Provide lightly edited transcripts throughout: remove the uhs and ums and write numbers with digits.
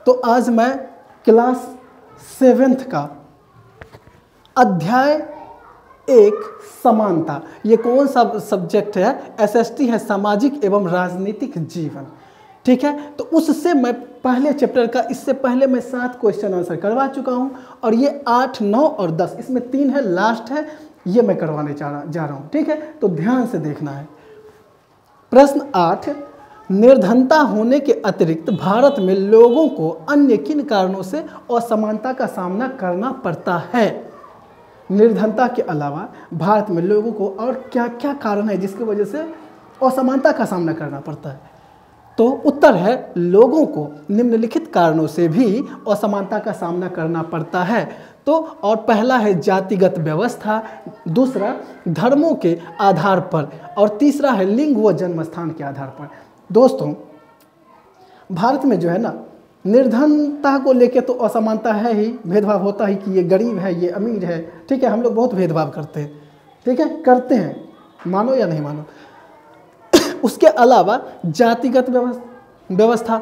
तो आज मैं क्लास 7th का अध्याय 1 समानता, ये कौन सा सब्जेक्ट है? एसएसटी है, सामाजिक एवं राजनीतिक जीवन। ठीक है, तो उससे मैं पहले चैप्टर का, इससे पहले मैं 7 क्वेश्चन आंसर करवा चुका हूँ और ये 8, 9 और 10, इसमें 3 है, लास्ट है, ये मैं करवाने जा रहा हूँ। ठीक है, तो ध्यान से देखना है। प्रश्न 8, निर्धनता होने के अतिरिक्त भारत में लोगों को अन्य किन कारणों से असमानता का सामना करना पड़ता है? निर्धनता के अलावा भारत में लोगों को और क्या क्या कारण है जिसकी वजह से असमानता का सामना करना पड़ता है? तो उत्तर है, लोगों को निम्नलिखित कारणों से भी असमानता का सामना करना पड़ता है। तो और पहला है जातिगत व्यवस्था, दूसरा धर्मों के आधार पर, और तीसरा है लिंग व जन्मस्थान के आधार पर। दोस्तों, भारत में जो है ना, निर्धनता को लेके तो असमानता है ही, भेदभाव होता ही कि ये गरीब है, ये अमीर है। ठीक है, हम लोग बहुत भेदभाव करते हैं। ठीक है, करते हैं, मानो या नहीं मानो। उसके अलावा जातिगत व्यवस्था,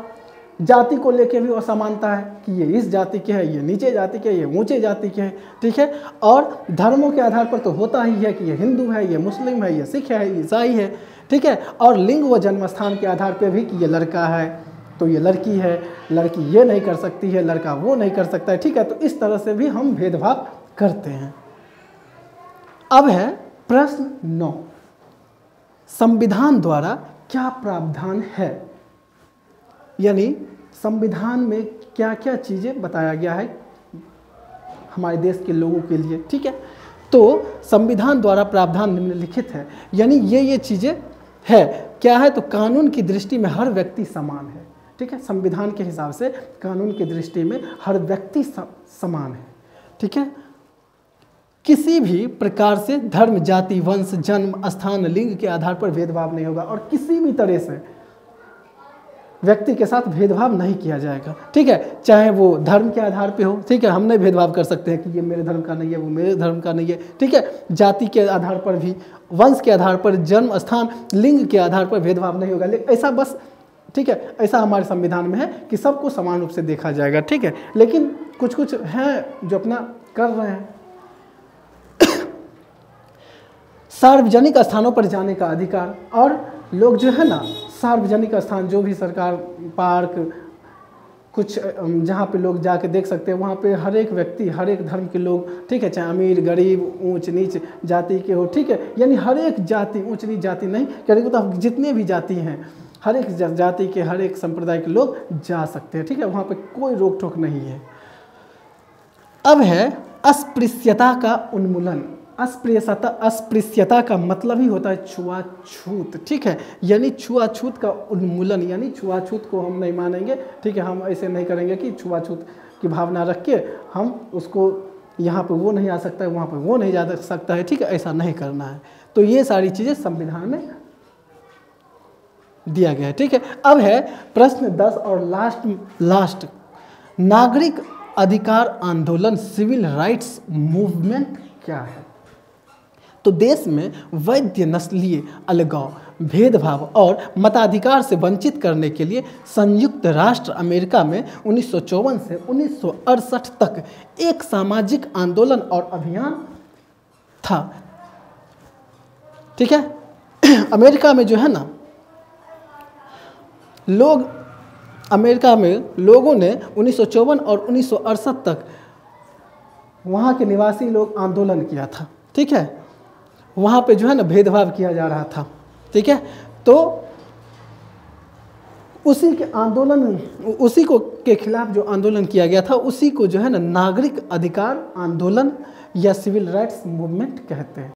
जाति को लेके भी असमानता है कि ये इस जाति के है, ये नीचे जाति के, ये ऊंचे जाति के हैं। ठीक है, और धर्मों के आधार पर तो होता ही है कि ये हिंदू है, ये मुस्लिम है, ये सिख है, ये ईसाई है। ठीक है, और लिंग व जन्मस्थान के आधार पर भी कि ये लड़का है तो ये लड़की है, लड़की ये नहीं कर सकती है, लड़का वो नहीं कर सकता है। ठीक है, तो इस तरह से भी हम भेदभाव करते हैं। अब है प्रश्न 9, संविधान द्वारा क्या प्रावधान है? यानी संविधान में क्या क्या चीज़ें बताया गया है हमारे देश के लोगों के लिए। ठीक है, तो संविधान द्वारा प्रावधान निम्नलिखित है, यानी ये चीज़ें है। क्या है? तो कानून की दृष्टि में हर व्यक्ति समान है। ठीक है, संविधान के हिसाब से कानून की दृष्टि में हर व्यक्ति समान है। ठीक है, किसी भी प्रकार से धर्म, जाति, वंश, जन्म स्थान, लिंग के आधार पर भेदभाव नहीं होगा और किसी भी तरह से व्यक्ति के साथ भेदभाव नहीं किया जाएगा। ठीक है, चाहे वो धर्म के आधार पे हो। ठीक है, हम नहीं भेदभाव कर सकते हैं कि ये मेरे धर्म का नहीं है, वो मेरे धर्म का नहीं है। ठीक है, जाति के आधार पर भी, वंश के आधार पर, जन्म स्थान, लिंग के आधार पर भेदभाव नहीं होगा। लेकिन ऐसा बस, ठीक है, ऐसा हमारे संविधान में है कि सबको समान रूप से देखा जाएगा। ठीक है, लेकिन कुछ कुछ हैं जो अपना कर रहे हैं। सार्वजनिक स्थानों पर जाने का अधिकार, और लोग जो है ना, सार्वजनिक स्थान जो भी सरकार, पार्क, कुछ जहाँ पे लोग जाके देख सकते हैं, वहाँ पे हर एक व्यक्ति, हर एक धर्म के लोग, ठीक है, चाहे अमीर, गरीब, ऊंच नीच जाति के हो। ठीक है, यानी हर एक जाति, ऊंच नीच जाति नहीं, कहने तो जितने भी जाति हैं, हर एक जाति के, हर एक संप्रदाय के लोग जा सकते हैं। ठीक है, वहाँ पे कोई रोक टोक नहीं है। अब है अस्पृश्यता का उन्मूलन। अस्पृश्यता का मतलब ही होता है छुआछूत। ठीक है, यानी छुआछूत का उन्मूलन, यानी छुआछूत को हम नहीं मानेंगे। ठीक है, हम ऐसे नहीं करेंगे कि छुआछूत की भावना रख के हम उसको, यहाँ पे वो नहीं आ सकता है, वहाँ पे वो नहीं जा सकता है। ठीक है, ऐसा नहीं करना है। तो ये सारी चीज़ें संविधान में दिया गया है। ठीक है, अब है प्रश्न 10 और लास्ट, नागरिक अधिकार आंदोलन, सिविल राइट्स मूवमेंट क्या है? तो देश में वैध नस्लीय अलगाव, भेदभाव और मताधिकार से वंचित करने के लिए संयुक्त राष्ट्र अमेरिका में 1954 से 1968 तक एक सामाजिक आंदोलन और अभियान था। ठीक है, अमेरिका में जो है ना, अमेरिका में लोगों ने 1954 और 1968 तक वहाँ के निवासी लोग आंदोलन किया था। ठीक है, वहाँ पे जो है ना भेदभाव किया जा रहा था। ठीक है, तो उसी के आंदोलन, उसी को के खिलाफ जो आंदोलन किया गया था, उसी को जो है ना नागरिक अधिकार आंदोलन या सिविल राइट्स मूवमेंट कहते हैं।